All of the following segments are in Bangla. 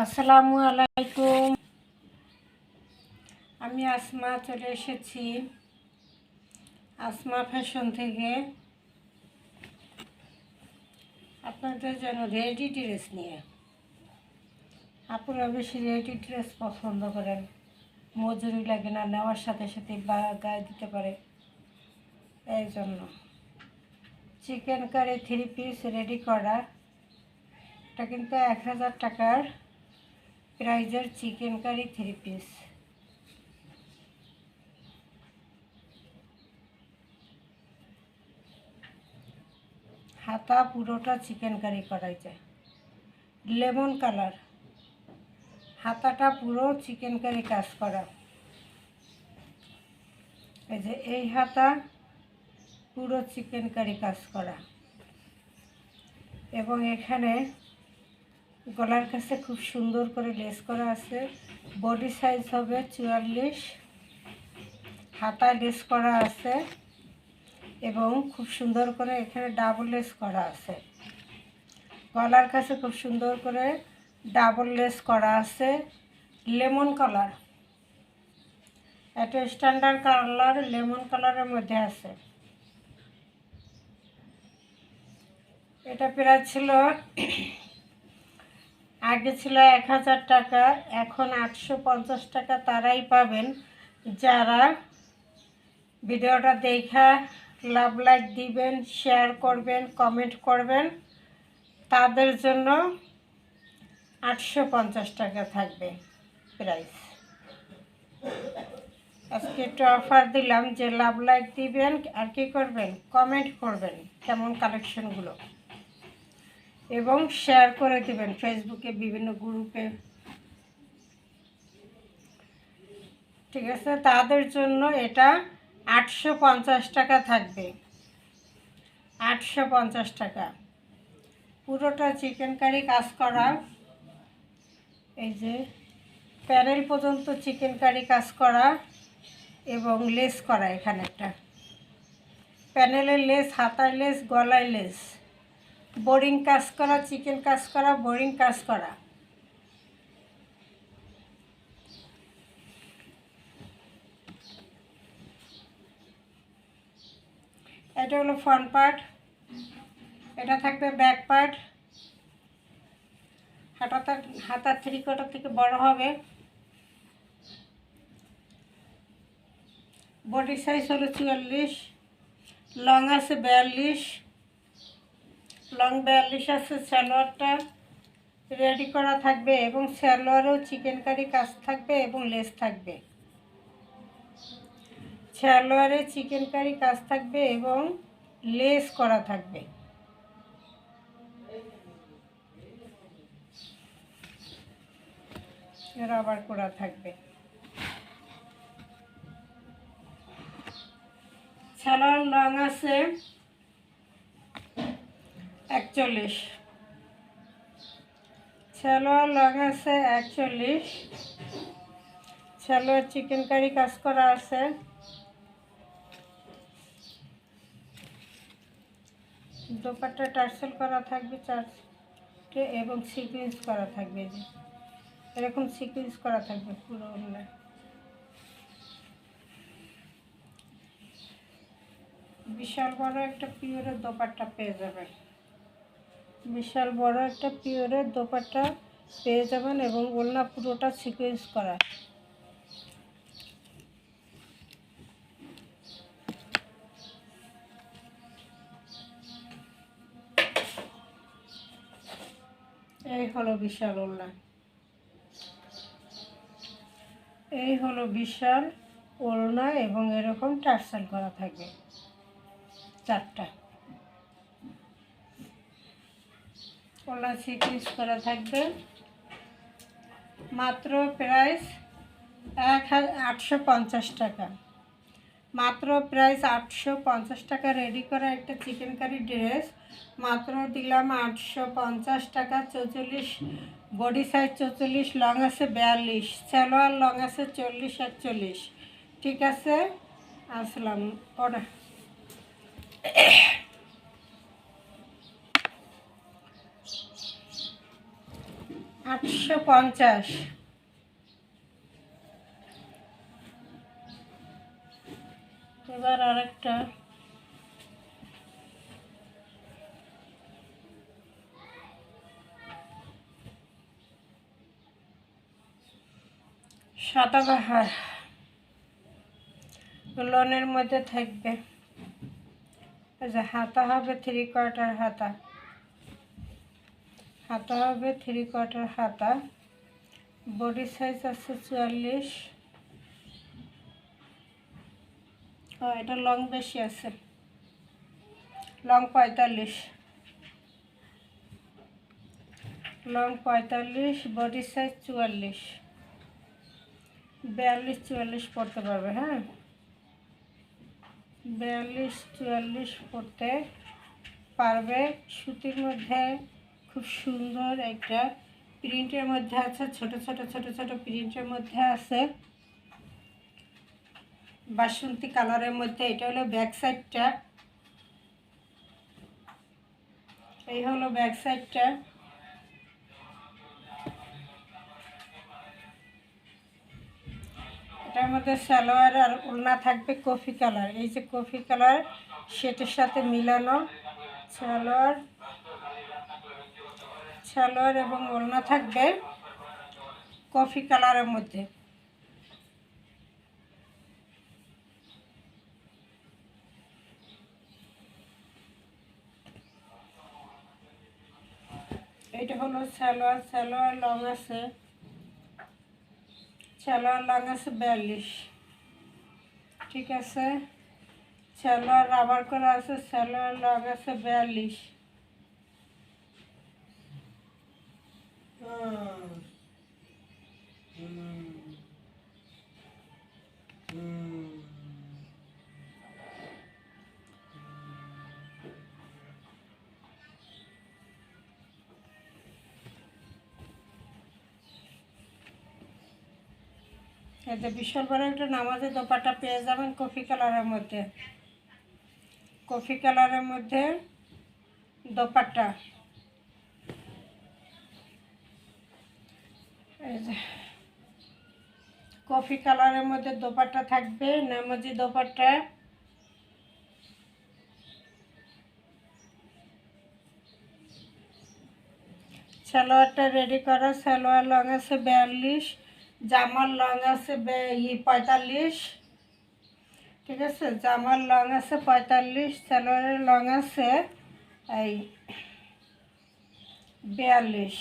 আসসালামু আলাইকুম। আমি আসমা চলে এসেছি আসমা ফ্যাশন থেকে আপনাদের জন্য রেডি ড্রেস নিয়ে। আপনারা বেশি রেডি ড্রেস পছন্দ করেন, মজুরি লাগে না, নেওয়ার সাথে সাথে বা গায়ে দিতে পারে। এই জন্য চিকেন কারি 3 পিস রেডি করা, এটা কিন্তু 1000 টাকার প্রাইজের চিকেন কারি 3 পিস। হাতা পুরোটা চিকেন কারি করাই যায়, লেমন কালার। হাতাটা পুরো চিকেন কারি কাজ করা। এই যে এই হাতা পুরো চিকেন কারি কাজ করা, এবং এখানে গলার কাছে খুব সুন্দর করে লেস করা আছে। বডি সাইজ হবে 44, হাতায় লেস করা আছে এবং খুব সুন্দর করে এখানে ডাবল লেস করা আছে। গলার কাছে খুব সুন্দর করে ডাবল লেস করা আছে, লেমন কালার। এটা স্ট্যান্ডার্ড কালার লেমন কালারের মধ্যে আছে। এটা প্রায় ছিল, আগে ছিল 1000 টাকা, এখন 850 টাকা। তারাই পাবেন যারা ভিডিওটা দেখা লাভ লাইক দিবেন, শেয়ার করবেন, কমেন্ট করবেন। তাদের জন্য 850 টাকা থাকবে প্রাইস। আজকে একটু অফার দিলাম যে লাভ লাইক দিবেন আর কি করবেন, কমেন্ট করবেন কেমন কালেকশনগুলো, এবং শেয়ার করে দেবেন ফেসবুকে, বিভিন্ন গ্রুপে। ঠিক আছে, তাদের জন্য এটা 850 টাকা থাকবে। 850 টাকা পুরোটা চিকেন কারি কাজ করা। এই যে প্যানেল পর্যন্ত চিকেন কারি কাজ করা এবং লেস করা। এখানে একটা প্যানেলের লেস, হাতায় লেস, গলায় লেস, বোরিং কাজ করা, চিকেন কাজ করা, বোরিং কাজ করা। এটা হলো ফ্রন্ট পার্ট, এটা থাকবে ব্যাক পার্ট। হাতার 3/4 থেকে বড় হবে। বডি সাইজ হলো 44, লং আছে 42, লং 42 আছে। সালোয়ারটা রেডি করা থাকবে এবং সালোয়ারেও চিকেন কারি কাজ থাকবে এবং লেস থাকবে। সালোয়ারে চিকেন কারি কাজ থাকবে এবং লেস করা থাকবে। রাবার করা থাকবে। সালোয়ার লং আছে 41, সালোয়ার লং আছে 41। সালোয়ার চিকেন কারি কাজ করা আছে। দোপাট্টা টার্সেল করা থাকবে 4টে এবং সিকুয়েন্স করা থাকবে। যে এরকম সিকুয়েন্স করা থাকবে পুরো ওড়নায়। বিশাল বড় একটা পিওরের দোপাট্টা পেয়ে যাবেন। বিশাল বড় একটা পিওরের দোপাট্টা পেয়ে যাবেন এবং ওড়না পুরোটা সিকুয়েন্স করা। এই হলো বিশাল ওড়না, এই হলো বিশাল ওড়না এবং এরকম টার্সেল করা থাকবে 4টা। ওড়না সিকুয়েন্স করা থাকবে। মাত্র প্রাইস 850 টাকা। মাত্র প্রাইস 850 টাকা। রেডি করা একটা চিকেন কারি ড্রেস মাত্র দিলাম 850 টাকা। 44, বডি সাইজ 44, লং আছে 42, সালোয়ার লং আছে 40, 41। ঠিক আছে, আসলাম অর্ডার। 850। এবার আরেকটা সাদাবাহার লোনের মধ্যে থাকবে। হাতা হবে 3/4 হাতা, হাতা হবে 3/4 হাতা। বডি সাইজ আছে 44। এটা লং বেশি আছে, লং 45, লং 45, বডি সাইজ 44। 42-44 পড়তে পারবে। হ্যাঁ, 42-44 পড়তে পারবে। সুতির মধ্যে খুব সুন্দর একটা প্রিন্টের মধ্যে আছে, ছোট ছোট ছোট ছোট প্রিন্টের মধ্যে আছে, বাসন্তী কালারের মধ্যে। এটা হলো ব্যাক সাইডটা, এই হলো ব্যাক সাইডটা। এটার মধ্যে সালোয়ার আর ওড়না থাকবে কফি কালার। এই যে কফি কালার সেটার সাথে মিলানো সালোয়ার, সালোয়ার এবং ওড়না থাকবে কফি কালারের মধ্যে। এটা হলো সালোয়ার, সালোয়ার লং আছে, সালোয়ার লং আছে 42। ঠিক আছে, সালোয়ার রাবার করা আছে, সালোয়ার লং আছে 42। এতে বিশাল বড় একটা নামাজের দোপাট্টা পেয়ে যাবেন কফি কালারের মধ্যে, কফি কালারের মধ্যে দোপাট্টা। এই যে কফি কালারের মধ্যে দোপাট্টা থাকবে, নামাজি দোপাট্টা। সালোয়ারটা রেডি করা, সালোয়ার লং আছে 42, জামার লং আছে 45। ঠিক আছে, জামার লং আছে 45, সালোয়ারের লং আছে এই 42।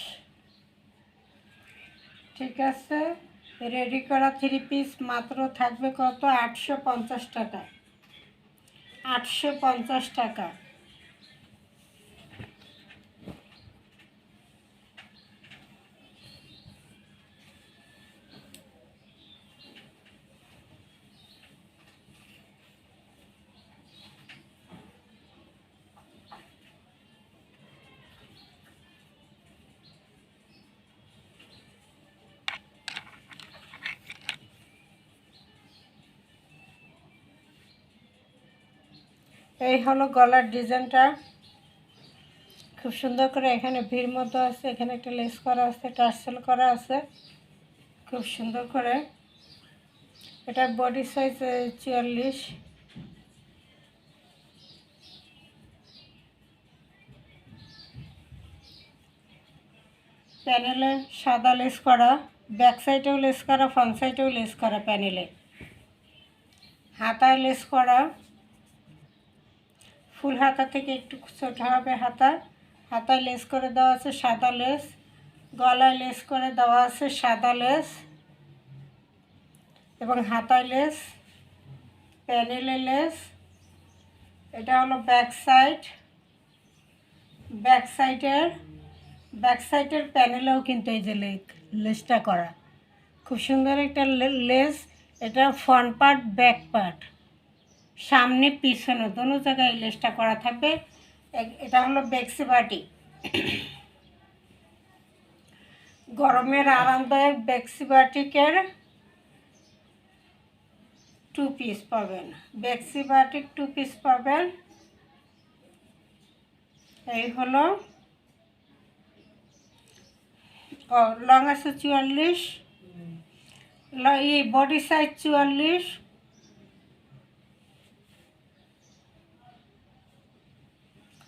ঠিক আছে, রেডি করা 3 পিস মাত্র থাকবে কত? 850 টাকা, 850 টাকা। এই হলো গলার ডিজাইনটা, খুব সুন্দর করে এখানে ভিড় মতো আছে, এখানে একটা লেস করা আছে, টার্সেল করা আছে খুব সুন্দর করে। এটার বডি সাইজ 44। প্যানেলে সাদা লেস করা, ব্যাক সাইডেও লেস করা, ফ্রন্ট সাইডেও লেস করা, প্যানেলে হাতায় লেস করা। ফুল হাতা থেকে একটু ছোট হবে হাতা, হাতায় লেস করে দেওয়া আছে সাদা লেস, গলায় লেস করে দেওয়া আছে সাদা লেস এবং হাতায় লেস, প্যানেলে লেস। এটা হলো ব্যাক সাইড, ব্যাক সাইডের প্যানেলেও কিন্তু এই যে লেসটা করা, খুব সুন্দর একটা লেস। এটা ফ্রন্ট পার্ট, ব্যাক পার্ট, সামনে পিছনে দোনো জায়গায় লেসটা করা থাকবে। এটা হলো বেক্সি বাটি, গরমের আরামদায়ক বেক্সি বাটিকের 2 পিস পাবেন, বেক্সি বাটিক 2 পিস পাবেন। এই হলো ও লং আছে 44, বডি সাইজ 44,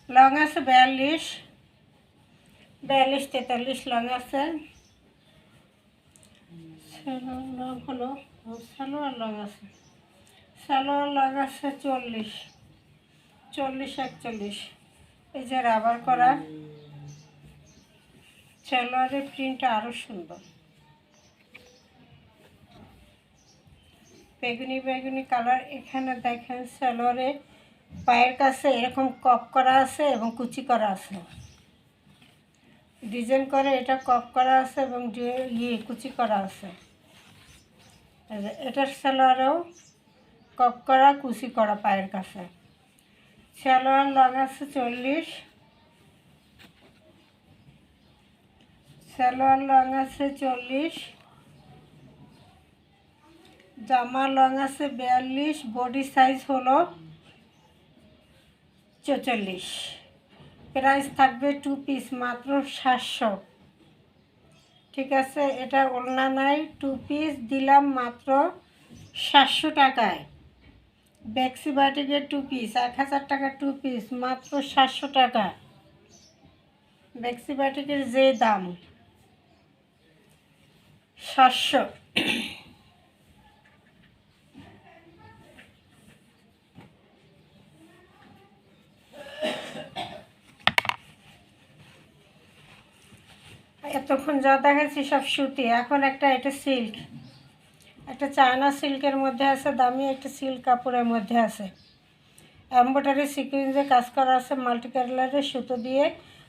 লং আছে 42, 43 লং আছে। সালোয়ার লং হলো, সালোয়ার লং আছে, সালোয়ার লং আছে 40, 41। এই যে রাবার করা সালোয়ারের প্রিন্টটা আরও সুন্দর, বেগুনি বেগুনি কালার। এখানে দেখেন সালোয়ারে পায়ের কাছে এরকম কপ করা আছে এবং কুচি করা আছে, ডিজাইন করে এটা কপ করা আছে এবং কুচি করা আছে। এটার সালোয়ারেও কপ করা কুচি করা পায়ের কাছে। সালোয়ার লং আছে 40, সালোয়ার লং আছে 40, জামা লং আছে 42, বডি সাইজ হলো 44। প্রাইস থাকবে 2 পিস মাত্র 700। ঠিক আছে, এটা ওড়না নাই, 2 পিস দিলাম মাত্র 700 টাকায়। বেক্সি বাটিকের 2 পিস 1000 টাকা, 2 পিস মাত্র 700 টাকা। বেক্সি বাটিকের যে দাম 700। এতক্ষণ যা দেখাচ্ছি সব সুতি, এখন একটা এটা সিল্ক, একটা চায়না সিল্কের মধ্যে আছে, দামি একটা সিল্ক কাপড়ের মধ্যে আছে, এমব্রয়ডারি সিকুয়েন্সের কাজ করা আছে, মাল্টি কালারের সুতো দিয়ে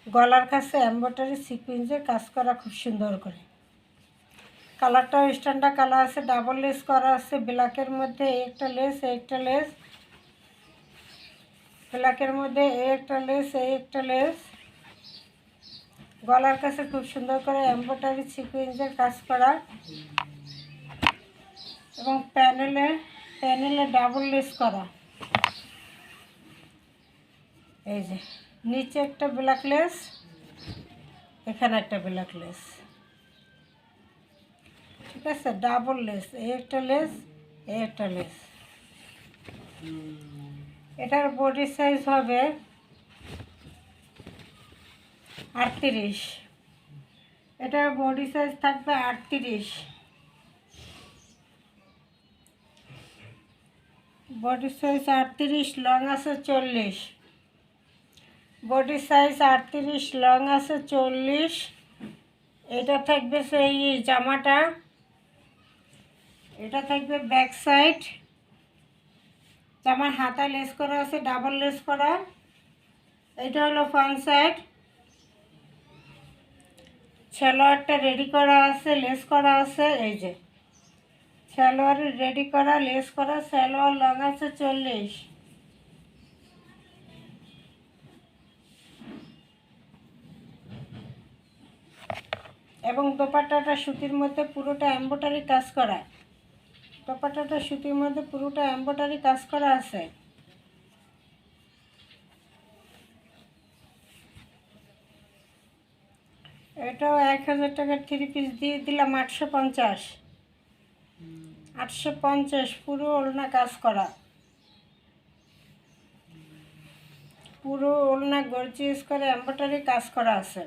গলার কাছে এমব্রয়ডারি সিকুয়েন্সের কাজ করা খুব সুন্দর করে। কালারটাও স্ট্যান্ডার্ড কালার আছে, ডাবল লেস করা আছে ব্ল্যাকের মধ্যে, একটা লেস একটা লেস, ব্ল্যাকের মধ্যে একটা লেস একটা লেস, গলার কাছে খুব সুন্দর করে এমব্রয়ডারি সিকুয়েন্সের কাজ করা এবং প্যানেলে ডাবল লেস করা। এই যে নিচে একটা ব্ল্যাক লেস, এখানে একটা ব্ল্যাক লেস, ঠিক আছে, ডাবল লেস, এই একটা লেস এই একটা লেস। এটার বডি সাইজ হবে 38, এটার বডি সাইজ থাকবে 38, বডি সাইজ 38, লং আছে 40, বডি সাইজ 38, লং আছে 40। এটা থাকবে সেই জামাটা, এটা থাকবে ব্যাক সাইড, জামার হাতা লেস করা আছে, ডাবল লেস করা। এটা হলো ফ্রন্ট সাইড, সালোয়ারটা রেডি করা আছে, লেস করা আছে। এই যে সালোয়ারের রেডি করা লেস করা, সালোয়ার লং আছে 40, এবং দোপাট্টাটা সুতির মধ্যে পুরোটা এমব্রয়ডারি কাজ করা, দোপাট্টাটা সুতির মধ্যে পুরোটা এমব্রয়ডারি কাজ করা আছে। এটাও 1000 টাকার 3 পিস দিয়ে দিলাম 850, 850 পুরো ওড়না কাজ করা, পুরো ওড়না গর্জিয়াস করে এমব্রয়ডারি কাজ করা আছে।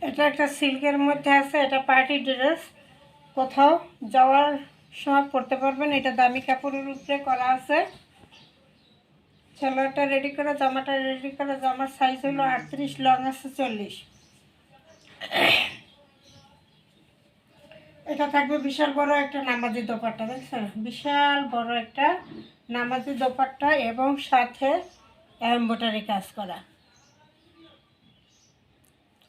এটা একটা সিল্কের মধ্যে আছে, এটা পার্টি ড্রেস, কোথাও যাওয়ার সময় পরতে পারবেন। এটা দামি কাপড়ের উপরে করা আছে। সালোয়ারটা রেডি করা, জামাটা রেডি করা, জামার সাইজ হলো 38, লং আছে 40। এটা থাকবে বিশাল বড় একটা নামাজি দোপাট্টা, দেখছেন, বিশাল বড় একটা নামাজি দোপাট্টা এবং সাথে এমব্রয়ডারি কাজ করা।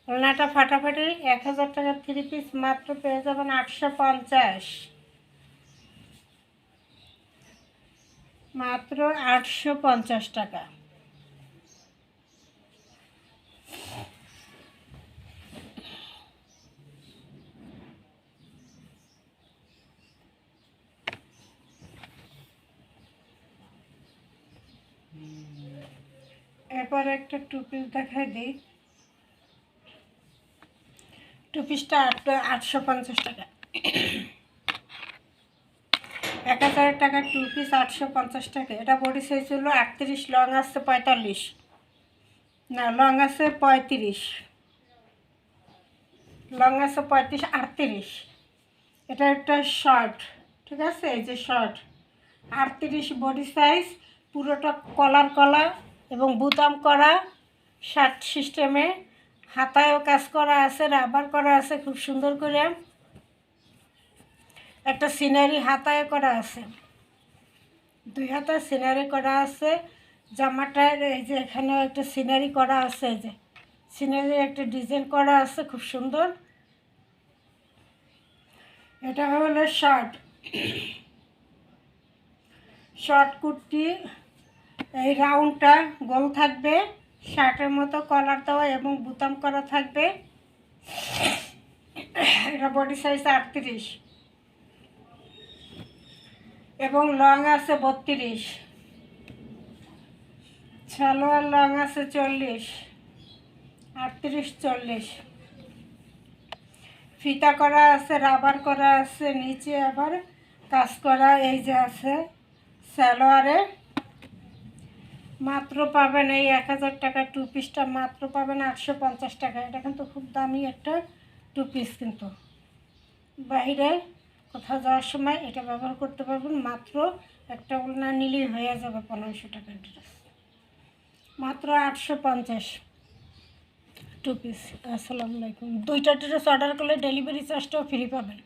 ওড়নাটা ফাটাফাটি, 1000 টাকার 3 পিস মাত্র পেয়ে যাবেন 850, মাত্র 850 টাকা। এরপর একটা টু পিস দেখাই দিই। টু পিসটা 850 টাকা। 1000 টাকা টু পিস 850 টাকা। এটা বডি সাইজ হলো 38, লং আছে 45, না লং আছে 35, লং আছে 35, 38। এটা একটা শর্ট, ঠিক আছে, এই যে শর্ট 38 বডি সাইজ, পুরোটা কলার এবং বুতাম করা শার্ট সিস্টেমে, হাতায়ও কাজ করা আছে, রাবার করা আছে খুব সুন্দর করে, একটা সিনারি হাতায় করা আছে, 2 হাতা সিনারি করা আছে। জামাটার এই যে এখানেও একটা সিনারি করা আছে, এই যে সিনারি একটা ডিজাইন করা আছে খুব সুন্দর। এটা হলো শর্ট কুর্তি, এই রাউন্ডটা গোল থাকবে, শার্টের মতো কলার দেওয়া এবং বুতাম করা থাকবে। এটা বডি সাইজ 38 এবং লং আছে 32, সালোয়ার লং আছে 40, 38, 40। ফিতা করা আছে, রাবার করা আছে, নিচে আবার কাজ করা এই যে আছে সালোয়ারে। মাত্র পাবেন এই 1000 টাকা টু পিসটা, মাত্র পাবেন 850 টাকা। এটা কিন্তু খুব দামি একটা টু পিস, কিন্তু বাইরে কোথাও যাওয়ার সময় এটা ব্যবহার করতে পারবেন। মাত্র একটা ওড়না নিলেই হয়ে যাবে 1500 টাকার ড্রেস, মাত্র 850 টু পিস। আসসালামু আলাইকুম। 2টা ড্রেস অর্ডার করলে ডেলিভারি চার্জটাও ফ্রি পাবেন।